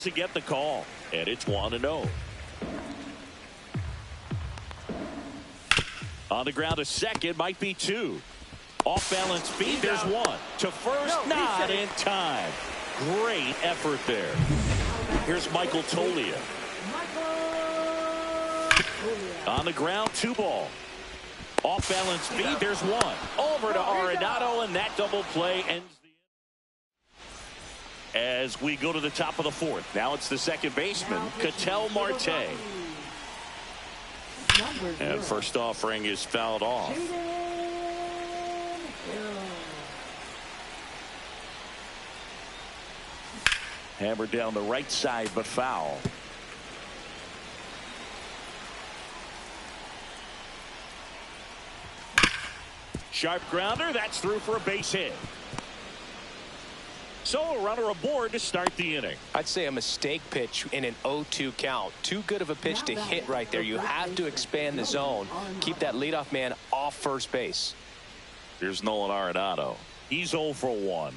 to get the call, and it's 1-0. On the ground, a second, might be two. Off balance feet, there's one. To first, not in time. Great effort there. Here's Michael Tolia. On the ground, 2-ball. Off balance feet, there's one. Over to Arenado, and that double play ends the as we go to the top of the fourth. Now it's the second baseman, Ketel Marte. And first offering is fouled off. Hammered down the right side, but foul. Sharp grounder, that's through for a base hit. So a runner aboard to start the inning. I'd say a mistake pitch in an 0-2 count. Too good of a pitch to hit right there. You have to expand the zone. Keep that leadoff man off first base. Here's Nolan Arenado. He's 0 for 1.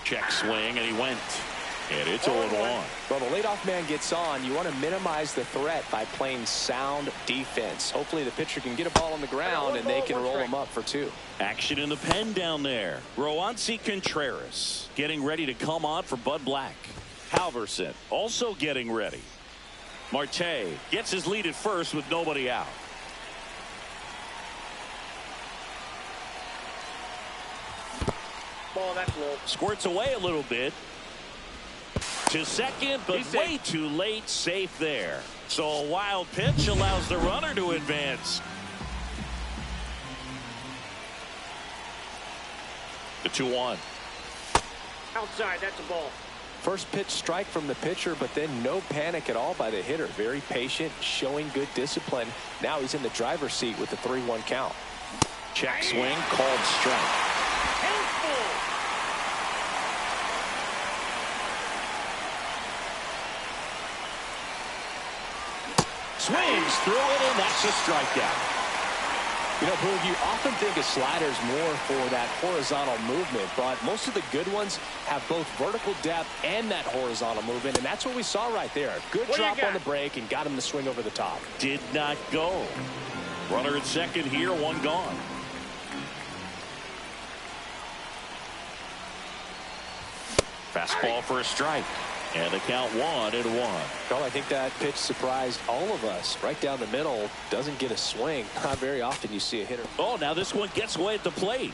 Check swing, and he went. And it's 0-1. Well, the leadoff man gets on. You want to minimize the threat by playing sound defense. Hopefully the pitcher can get a ball on the ground and they can roll him up for 2. Action in the pen down there. Roansy Contreras getting ready to come on for Bud Black. Halverson also getting ready. Marte gets his lead at first with nobody out. Ball, that's low. Squirts away a little bit. To second, but way too late. Safe there. So a wild pitch allows the runner to advance. The 2-1. Outside, that's a ball. First pitch strike from the pitcher, but then no panic at all by the hitter. Very patient, showing good discipline. Now he's in the driver's seat with the 3-1 count. Check swing, called strike. Swings through it, and that's a strikeout. You know, Boog, you often think of sliders more for that horizontal movement, but most of the good ones have both vertical depth and that horizontal movement, and that's what we saw right there. Good drop on the break and got him to swing over the top. Did not go. Runner at second here, one gone. Fastball for a strike. And the count 1-1. Well, I think that pitch surprised all of us. Right down the middle, doesn't get a swing. Not very often you see a hitter. Oh, now this one gets away at the plate.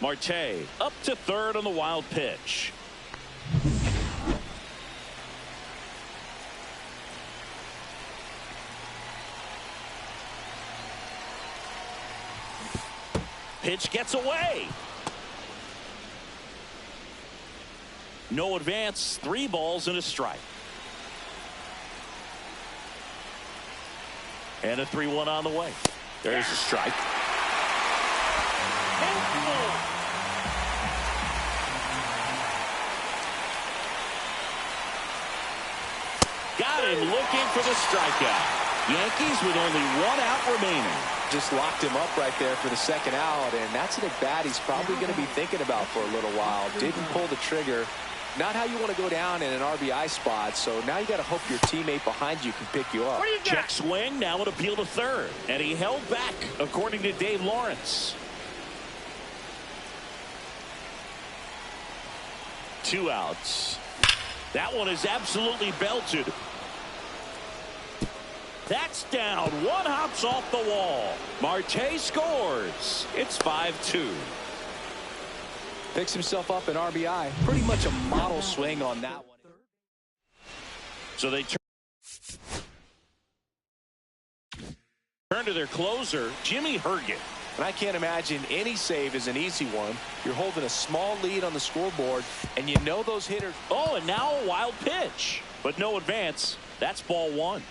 Marte up to third on the wild pitch. Pitch gets away. No advance, 3 balls and a strike. And a 3-1 on the way. There's a strike. Got him looking for the strikeout. Yankees with only 1 out remaining. Just locked him up right there for the second out, and that's an at-bat he's probably going to be thinking about for a little while. Didn't pull the trigger. Not how you want to go down in an RBI spot, so now you got to hope your teammate behind you can pick you up. Check swing, now an appeal to third, and he held back, according to Dave Lawrence. 2 outs. That one is absolutely belted. That's down. 1 hops off the wall. Marte scores. It's 5-2. Picks himself up an RBI. Pretty much a model swing on that one. So they turn to their closer, Jimmy Herget. And I can't imagine any save is an easy one. You're holding a small lead on the scoreboard, and you know those hitters. Oh, and now a wild pitch. But no advance. That's ball 1.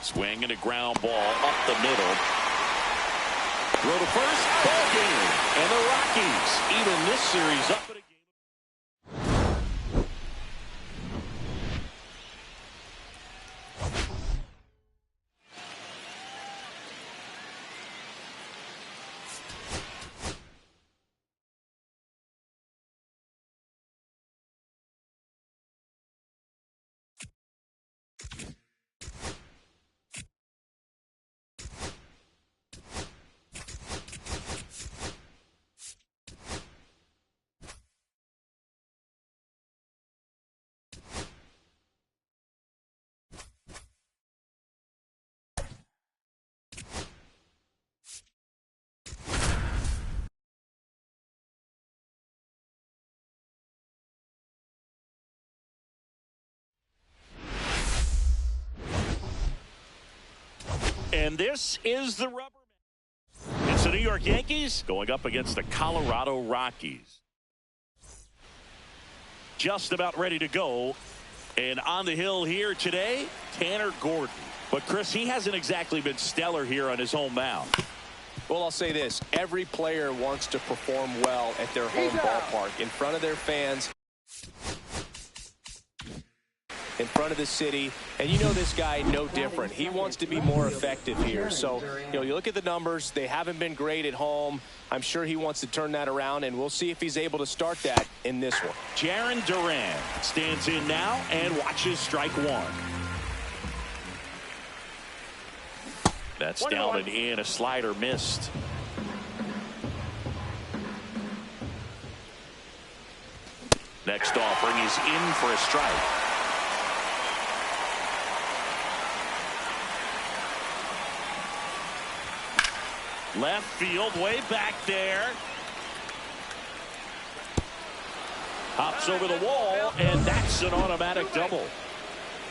Swing and a ground ball up the middle. Throw to first, ball game. And the Rockies even this series up at a game. And this is the rubber. It's the New York Yankees going up against the Colorado Rockies. Just about ready to go. And on the hill here today, Tanner Gordon. But, Chris, he hasn't exactly been stellar here on his home mound. Well, I'll say this. Every player wants to perform well at their home ballpark, in front of their fans, in front of the city. And you know this guy no different. He wants to be more effective here. So, you look at the numbers. They haven't been great at home. I'm sure he wants to turn that around, and we'll see if he's able to start that in this one. Jarren Duran stands in now and watches strike one. That's down and in. A slider missed. Next offering is in for a strike. Left field, way back there. Hops over the wall, and that's an automatic double.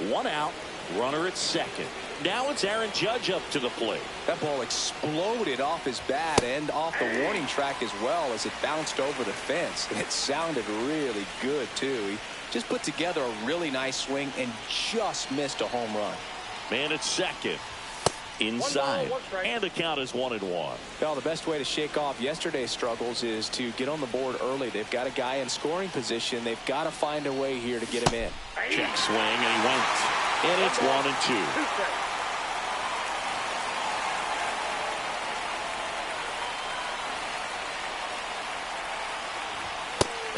One out, runner at second. Now it's Aaron Judge up to the plate. That ball exploded off his bat and off the warning track as well as it bounced over the fence. And it sounded really good, too. He just put together a really nice swing and just missed a home run. Man at second. Inside. And the count is 1-1. Well, the best way to shake off yesterday's struggles is to get on the board early. They've got a guy in scoring position. They've got to find a way here to get him in. Check swing, and he went. And it's 1-2.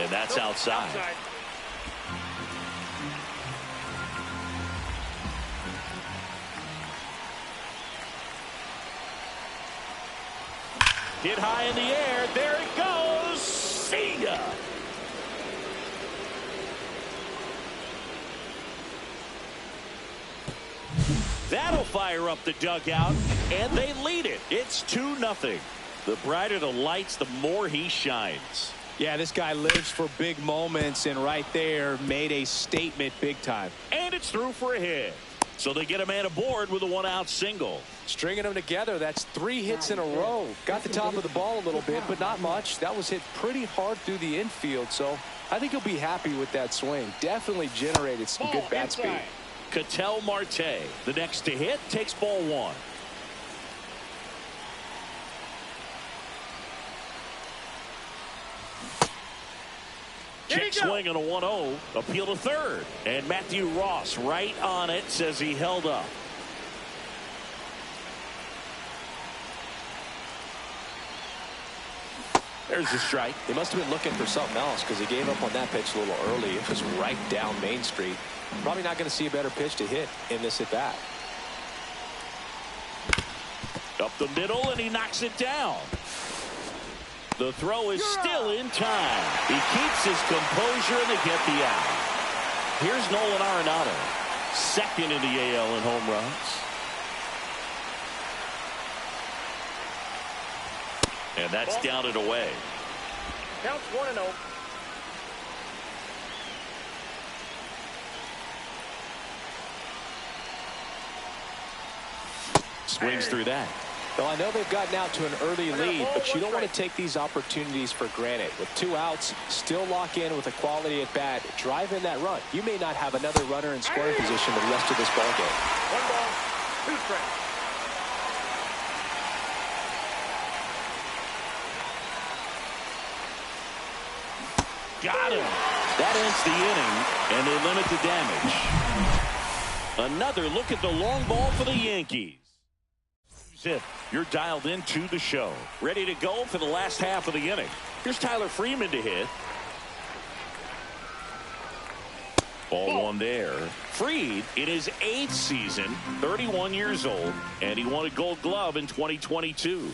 And that's outside. Hit high in the air. There it goes. See ya. That'll fire up the dugout, and they lead it. It's 2-0. The brighter the lights, the more he shines. Yeah, this guy lives for big moments, and right there made a statement big time. And it's through for a hit. So they get a man aboard with a one-out single. Stringing them together, that's 3 hits in a row. Got the top of the ball a little bit, but not much. That was hit pretty hard through the infield, so I think he'll be happy with that swing. Definitely generated some good bat speed. Ketel Marte, the next to hit, takes ball one. Check swing on a 1-0. Appeal to third. And Matthew Ross right on it, says he held up. There's the strike. He must have been looking for something else because he gave up on that pitch a little early. It was right down Main Street. Probably not going to see a better pitch to hit in this at bat. Up the middle, and he knocks it down. The throw is still in time. He keeps his composure, and they get the out. Here's Nolan Arenado, second in the AL in home runs. And that's down and away. Counts 1-0. Swings through that. Well, I know they've gotten out to an early lead, but you don't want to take these opportunities for granted. With 2 outs, still lock in with a quality at bat. Drive in that run. You may not have another runner in scoring position the rest of this ball game. 1 ball, 2 strikes. Got him. That ends the inning, and they limit the damage. Another look at the long ball for the Yankees. You're dialed into the show. Ready to go for the last half of the inning. Here's Tyler Freeman to hit. Ball one there. Freed in his 8th season, 31 years old, and he won a Gold Glove in 2022.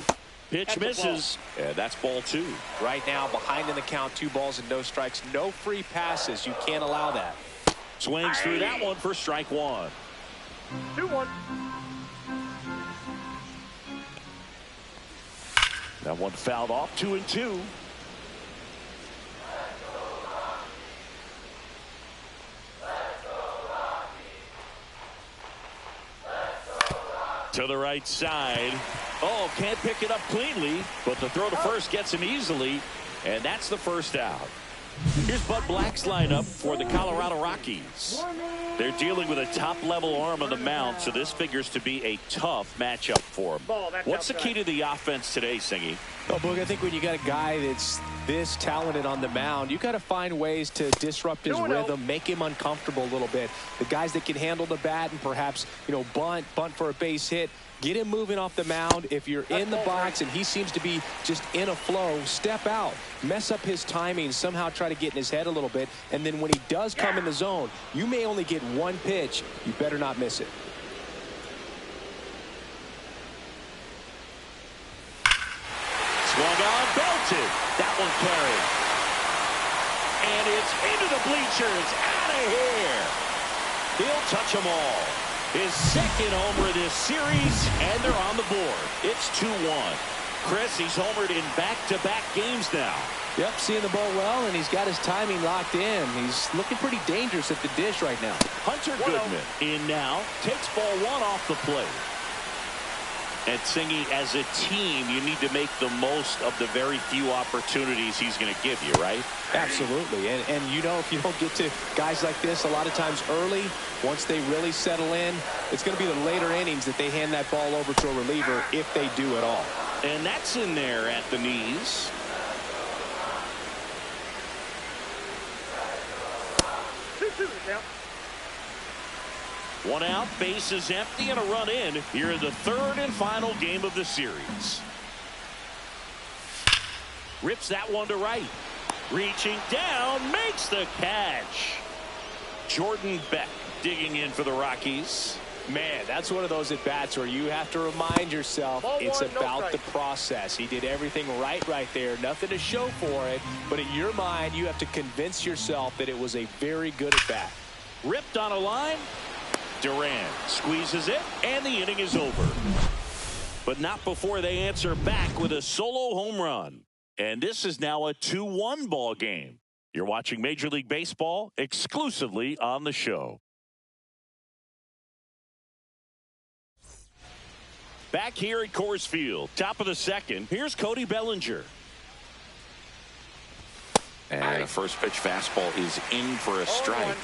Pitch misses, and that's ball 2. Right now, behind in the count, 2 balls and no strikes. No free passes. You can't allow that. Swings through that one for strike 1. 2-1. That one fouled off. 2-2. To the right side. Oh, can't pick it up cleanly, but the throw to first gets him easily, and that's the first out. Here's Bud Black's lineup for the Colorado Rockies. They're dealing with a top-level arm on the mound, so this figures to be a tough matchup for them. What's the key to the offense today, Singy? Well, Boog, I think when you got a guy that's this talented on the mound, you got to find ways to disrupt his rhythm, make him uncomfortable a little bit. The guys that can handle the bat and perhaps, bunt for a base hit, get him moving off the mound. If you're in the box and he seems to be just in a flow, step out, mess up his timing, somehow try to get in his head a little bit. And then when he does come in the zone, you may only get one pitch. You better not miss it. Swung on, belted. That one carried. And it's into the bleachers. Out of here. He'll touch them all. His second homer this series, and they're on the board. It's 2-1. Chris, he's homered in back-to-back games now. Yep, seeing the ball well, and he's got his timing locked in. He's looking pretty dangerous at the dish right now. Hunter Goodman in now, takes ball one off the plate. And Singy, as a team, you need to make the most of the very few opportunities he's going to give you, right? Absolutely. And if you don't get to guys like this a lot of times early, once they really settle in, it's going to be the later innings that they hand that ball over to a reliever if they do at all. And that's in there at the knees. One out, base is empty, and a run in here in the third and final game of the series. Rips that one to right. Reaching down, makes the catch. Jordan Beck digging in for the Rockies. Man, that's one of those at-bats where you have to remind yourself it's about the process. He did everything right there. Nothing to show for it. But in your mind, you have to convince yourself that it was a very good at-bat. Ripped on a line. Duran squeezes it, and the inning is over. But not before they answer back with a solo home run. And this is now a 2-1 ball game. You're watching Major League Baseball exclusively on the show. Back here at Coors Field, top of the second, here's Cody Bellinger. And a first pitch fastball is in for a strike.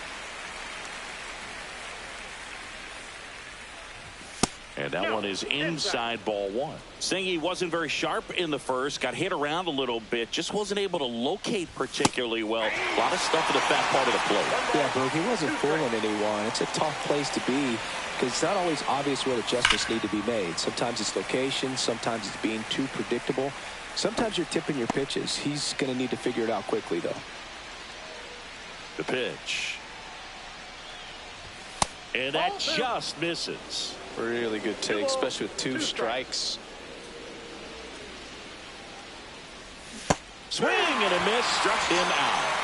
And that one is inside ball one. Singy wasn't very sharp in the first, got hit around a little bit, just wasn't able to locate particularly well. A lot of stuff in the fat part of the plate. Yeah, Boog, he wasn't fooling anyone. It's a tough place to be because it's not always obvious what adjustments need to be made. Sometimes it's location, sometimes it's being too predictable. Sometimes you're tipping your pitches. He's going to need to figure it out quickly, though. The pitch. And that just misses. Really good take, especially with two strikes. Swing and a miss, struck him out.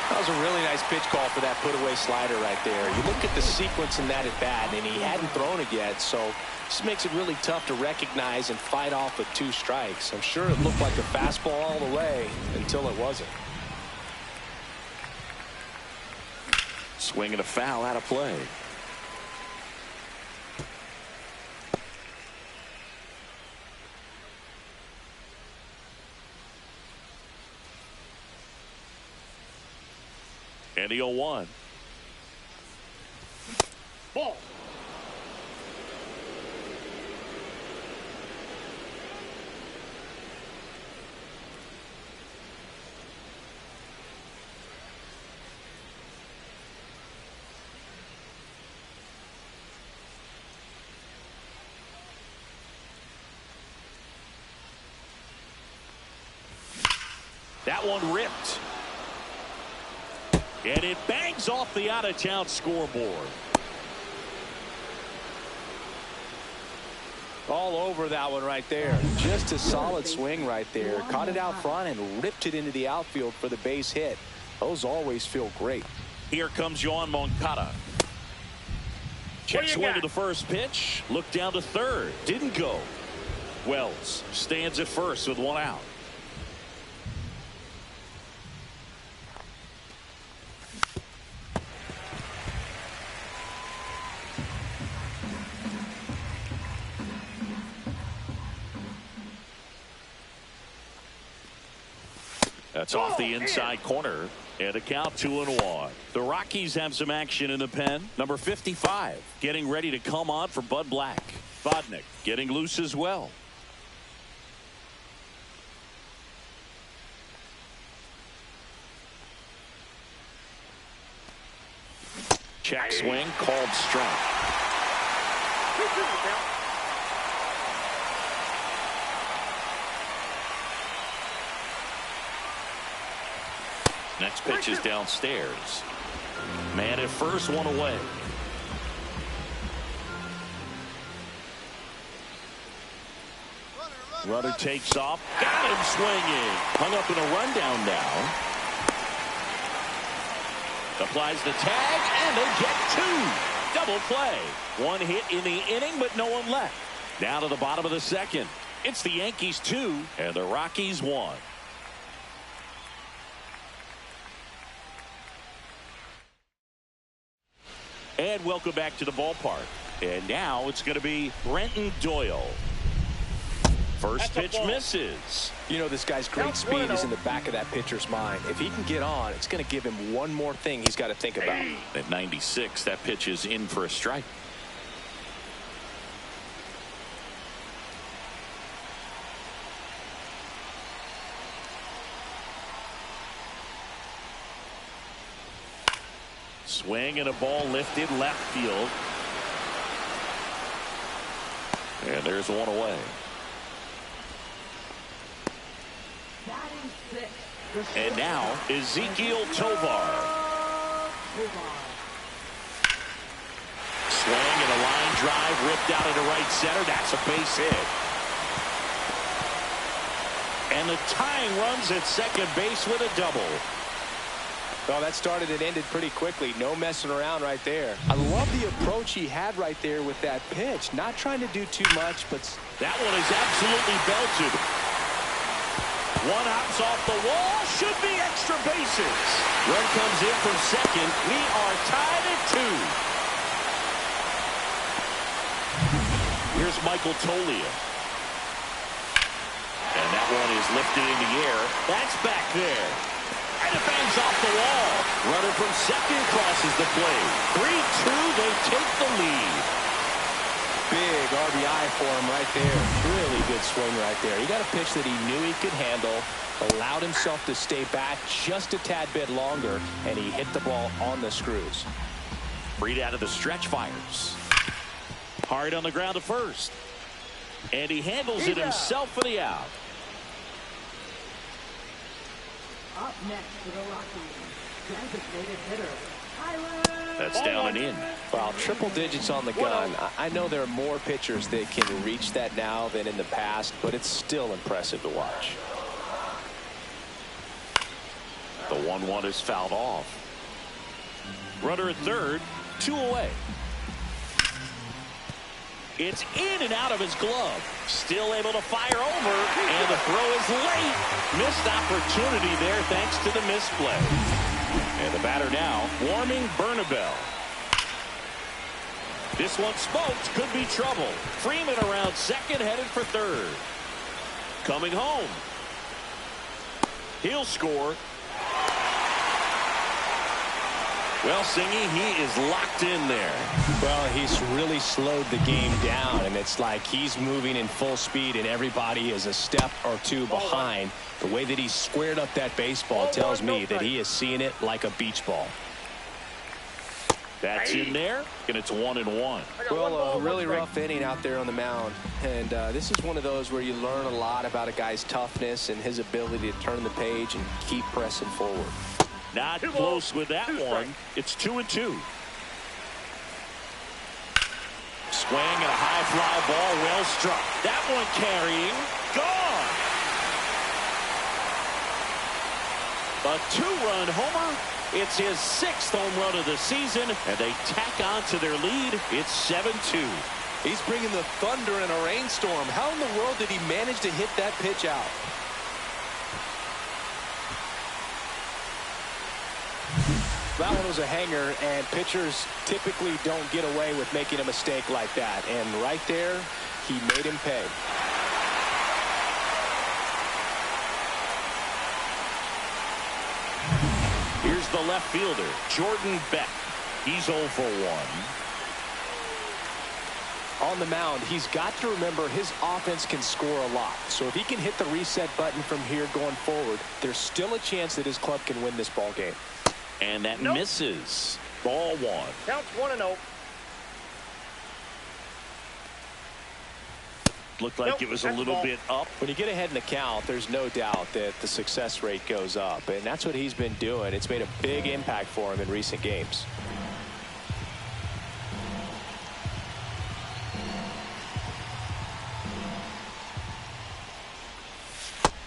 That was a really nice pitch call for that put-away slider right there. You look at the sequence in that at-bat, and he hadn't thrown it yet, so this makes it really tough to recognize and fight off with two strikes. I'm sure it looked like a fastball all the way until it wasn't. Swing and a foul out of play. And the 0-1. Ball. That one ripped. And it bangs off the out-of-town scoreboard. All over that one right there. Just a solid swing right there. Caught it out front and ripped it into the outfield for the base hit. Those always feel great. Here comes Yoan Moncada. Check swing to the first pitch. Look down to third. Didn't go. Wells stands at first with one out. That's off the inside corner. And a count 2-1. The Rockies have some action in the pen. Number 55 getting ready to come on for Bud Black. Vodnik getting loose as well. Check swing called strike. Next pitch is downstairs. Man at first, one away. Runner takes off. Got him swinging. Hung up in a rundown now. Applies the tag, and they get two. Double play. One hit in the inning, but no one left. Down to the bottom of the second. It's the Yankees 2 and the Rockies 1. And welcome back to the ballpark. And now it's going to be Brenton Doyle. First pitch misses. You know, this guy's great speed is in the back of that pitcher's mind. If he can get on, it's going to give him one more thing he's got to think about. At 96, that pitch is in for a strike. Swing and a ball lifted left field. And there's one away. And now Ezekiel Tovar. Swing and a line drive ripped out into right center. That's a base hit. And the tying runs at second base with a double. Well, that started and ended pretty quickly. No messing around right there. I love the approach he had right there with that pitch. Not trying to do too much, but that one is absolutely belted. One hops off the wall. Should be extra bases. Run comes in from second. We are tied at 2. Here's Michael Toglia. And that one is lifted in the air. That's back there. And it bangs off the wall. Runner from second crosses the plate. 3-2, they take the lead. Big RBI for him right there. Really good swing right there. He got a pitch that he knew he could handle, allowed himself to stay back just a tad bit longer, and he hit the ball on the screws. Freed out of the stretch fires. Hard on the ground to first. And he handles it himself for the out. Up next to the Rockies, designated hitter, that's down and in. Well, triple digits on the gun. I know there are more pitchers that can reach that now than in the past, but it's still impressive to watch. The 1-1 is fouled off. Runner at third, 2 away. It's in and out of his glove. Still able to fire over, and the throw is late. Missed opportunity there thanks to the misplay. And the batter now warming Bernabel. This one smoked, could be trouble. Freeman around second, headed for third. Coming home. He'll score. Well, Singy, he is locked in there. Well, he's really slowed the game down, and it's like he's moving in full speed, and everybody is a step or two behind. The way that he squared up that baseball tells me that he is seeing it like a beach ball. That's in there, and it's 1-1. Well, a really rough inning out there on the mound, and this is one of those where you learn a lot about a guy's toughness and his ability to turn the page and keep pressing forward. Not close with that one. It's 2-2. Swing and a high fly ball, well struck. That one carrying, gone. A 2-run homer. It's his 6th home run of the season, and they tack on to their lead. It's 7-2. He's bringing the thunder in a rainstorm. How in the world did he manage to hit that pitch out? That one was a hanger, and pitchers typically don't get away with making a mistake like that. And right there, he made him pay. Here's the left fielder, Jordan Beck. He's 0 for 1. On the mound, he's got to remember his offense can score a lot. So if he can hit the reset button from here going forward, there's still a chance that his club can win this ball game. And that misses. Ball 1. Counts 1-0. Looked like it was a little bit up. When you get ahead in the count, there's no doubt that the success rate goes up. And that's what he's been doing. It's made a big impact for him in recent games.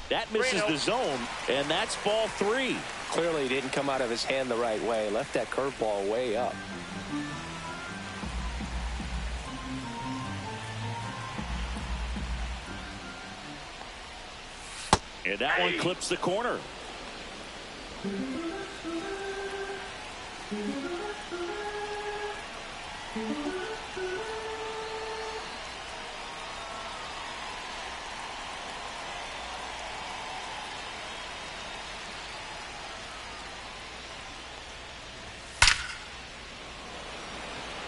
That misses the zone, and that's ball 3. Clearly he didn't come out of his hand the right way. Left that curveball way up. And that one clips the corner.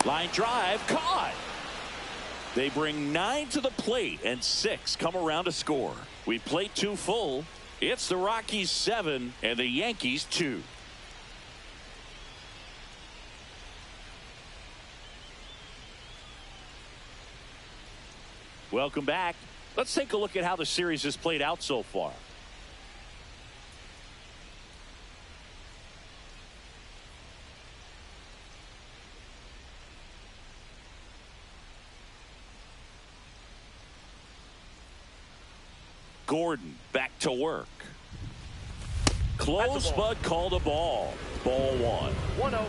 Line drive caught. They bring 9 to the plate and 6 come around to score. We played 2 full. It's the Rockies 7 and the Yankees 2. Welcome back. Let's take a look at how the series has played out so far. Gordon back to work. Close, but called a ball. Ball 1. 1-0.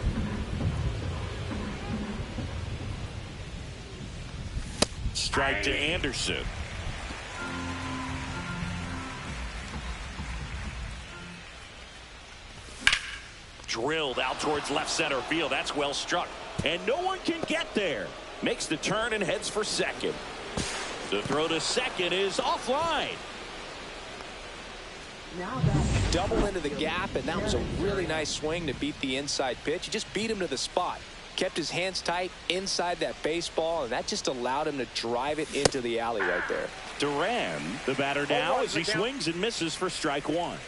Strike to Anderson. Drilled out towards left center field. That's well struck. And no one can get there. Makes the turn and heads for second. The throw to second is offline. Double into the gap, and that was a really nice swing to beat the inside pitch. He just beat him to the spot. Kept his hands tight inside that baseball, and that just allowed him to drive it into the alley right there. Duran, the batter now, as he swings and misses for strike 1.